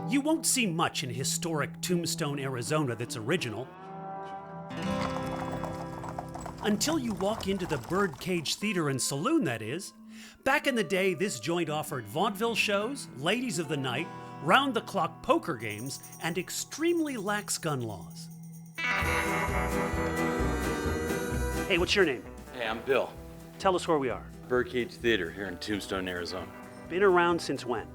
You won't see much in historic Tombstone, Arizona that's original. Until you walk into the Birdcage Theater and Saloon, that is. Back in the day, this joint offered vaudeville shows, ladies of the night, round-the-clock poker games, and extremely lax gun laws. Hey, what's your name? Hey, I'm Bill. Tell us where we are. Birdcage Theater here in Tombstone, Arizona. Been around since when?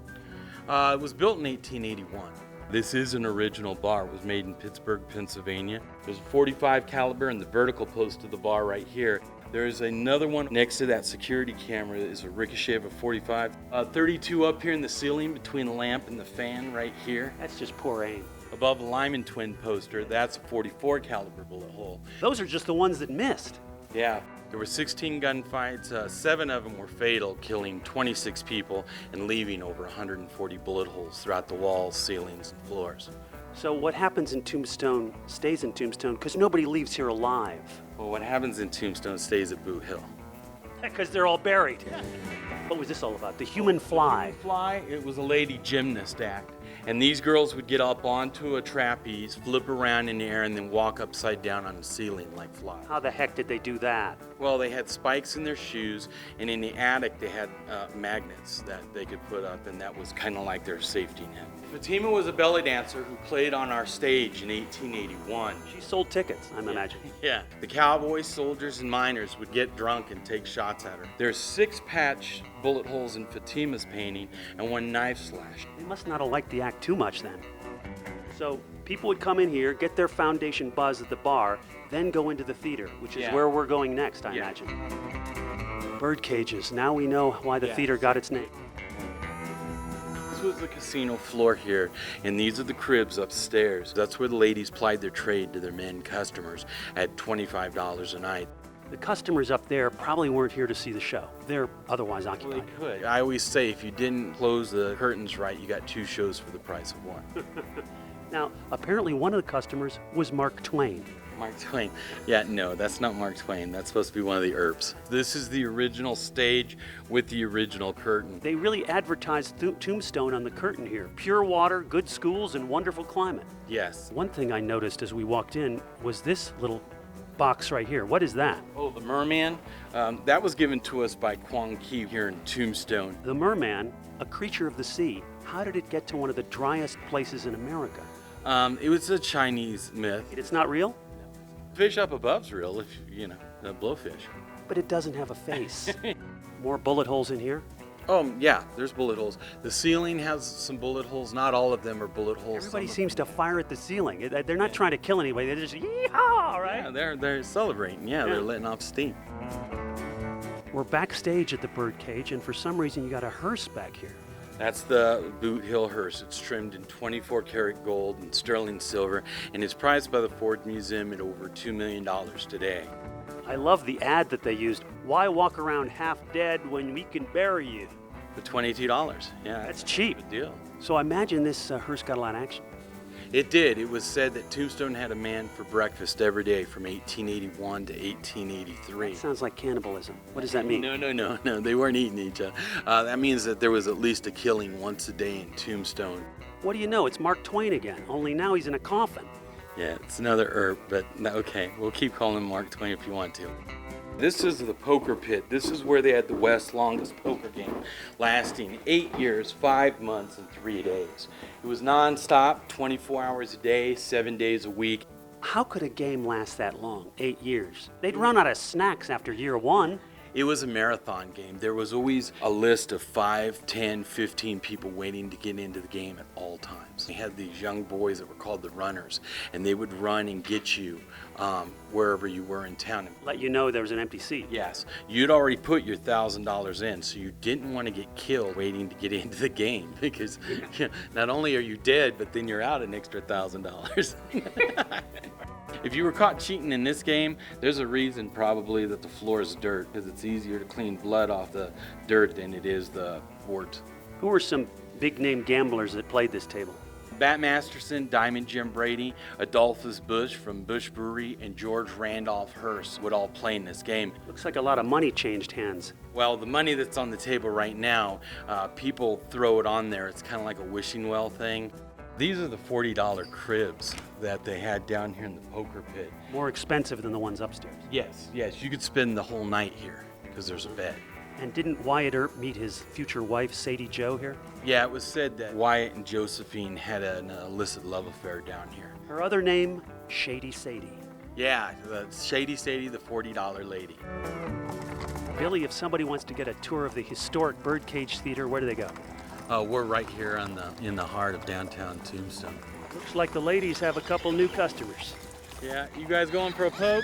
It was built in 1881. This is an original bar. It was made in Pittsburgh, Pennsylvania. There's a .45 caliber in the vertical post of the bar right here. There's another one next to that security camera is a ricochet of a .45. 32 up here in the ceiling between the lamp and the fan right here. That's just poor aim. Above the Lyman twin poster, that's a .44 caliber bullet hole. Those are just the ones that missed. Yeah, there were 16 gunfights. 7 of them were fatal, killing 26 people and leaving over 140 bullet holes throughout the walls, ceilings, and floors. So what happens in Tombstone stays in Tombstone because nobody leaves here alive. Well, what happens in Tombstone stays at Boot Hill. Because they're all buried. What was this all about? The human fly. Fly, it was a lady gymnast act. And these girls would get up onto a trapeze, flip around in the air, and then walk upside down on the ceiling like flies. How the heck did they do that? Well, they had spikes in their shoes, and in the attic they had magnets that they could put up, and that was kind of like their safety net. Fatima was a belly dancer who played on our stage in 1881. She sold tickets, I'm imagining. Yeah. The cowboys, soldiers, and miners would get drunk and take shots at her. There's 6 patch bullet holes in Fatima's painting and 1 knife slash. They must not have liked the act too much then. So people would come in here, get their foundation buzz at the bar, then go into the theater, which is where we're going next, I imagine. Bird cages. Now we know why the theater got its name. This was the casino floor here, and these are the cribs upstairs. That's where the ladies plied their trade to their men customers at $25 a night. The customers up there probably weren't here to see the show. They're otherwise Well, occupied. they could. I always say if you didn't close the curtains right, you got 2 shows for the price of 1. Now, apparently one of the customers was Mark Twain. Mark Twain. Yeah, no, that's not Mark Twain. That's supposed to be one of the Earps. This is the original stage with the original curtain. They really advertised Tombstone on the curtain here. Pure water, good schools, and wonderful climate. Yes. One thing I noticed as we walked in was this little box right here. What is that? Oh, the merman? That was given to us by Kwong Ki here in Tombstone. The merman, a creature of the sea. How did it get to one of the driest places in America? It was a Chinese myth. It's not real? Fish up above's real, if you know, the blowfish. But it doesn't have a face. More bullet holes in here? Oh, yeah, there's bullet holes. The ceiling has some bullet holes. Not all of them are bullet holes. Everybody seems to fire at the ceiling. They're not trying to kill anybody. They're just, yee-haw, right? Yeah, they're celebrating. Yeah, they're letting off steam. We're backstage at the Birdcage, and for some reason you got a hearse back here. That's the Boot Hill Hearse. It's trimmed in 24 karat gold and sterling silver, and it's prized by the Ford Museum at over $2 million today. I love the ad that they used. Why walk around half dead when we can bury you? For $22. Yeah, That's cheap. Good deal. So I imagine this hearse got a lot of action. It did. It was said that Tombstone had a man for breakfast every day from 1881 to 1883. That sounds like cannibalism. What does that mean? No. They weren't eating each other. That means that there was at least a killing once a day in Tombstone. What do you know? It's Mark Twain again, only now he's in a coffin. Yeah, it's another Earp, but okay. We'll keep calling him Mark Twain if you want to. This is the poker pit. This is where they had the West's longest poker game, lasting 8 years, 5 months, and 3 days. It was non-stop, 24 hours a day, 7 days a week. How could a game last that long, 8 years? They'd run out of snacks after year 1. It was a marathon game. There was always a list of 5, 10, 15 people waiting to get into the game at all times. They had these young boys that were called the runners, and they would run and get you wherever you were in town. Let you know there was an empty seat. Yes. You'd already put your $1,000 in, so you didn't want to get killed waiting to get into the game because not only are you dead, but then you're out an extra $1,000. If you were caught cheating in this game, there's a reason probably that the floor is dirt, because it's easier to clean blood off the dirt than it is the wart. Who were some big-name gamblers that played this table? Bat Masterson, Diamond Jim Brady, Adolphus Bush from Bush Brewery, and George Randolph Hearse would all play in this game. Looks like a lot of money changed hands. Well, the money that's on the table right now, people throw it on there. It's kind of like a wishing well thing. These are the $40 cribs that they had down here in the poker pit. More expensive than the ones upstairs. Yes, you could spend the whole night here because there's a bed. And didn't Wyatt Earp meet his future wife, Sadie Jo, here? Yeah, it was said that Wyatt and Josephine had an illicit love affair down here. Her other name, Shady Sadie. Yeah, the Shady Sadie, the $40 lady. Billy, if somebody wants to get a tour of the historic Birdcage Theater, where do they go? We're right here in the heart of downtown Tombstone. Looks like the ladies have a couple new customers. Yeah, you guys going for a poke?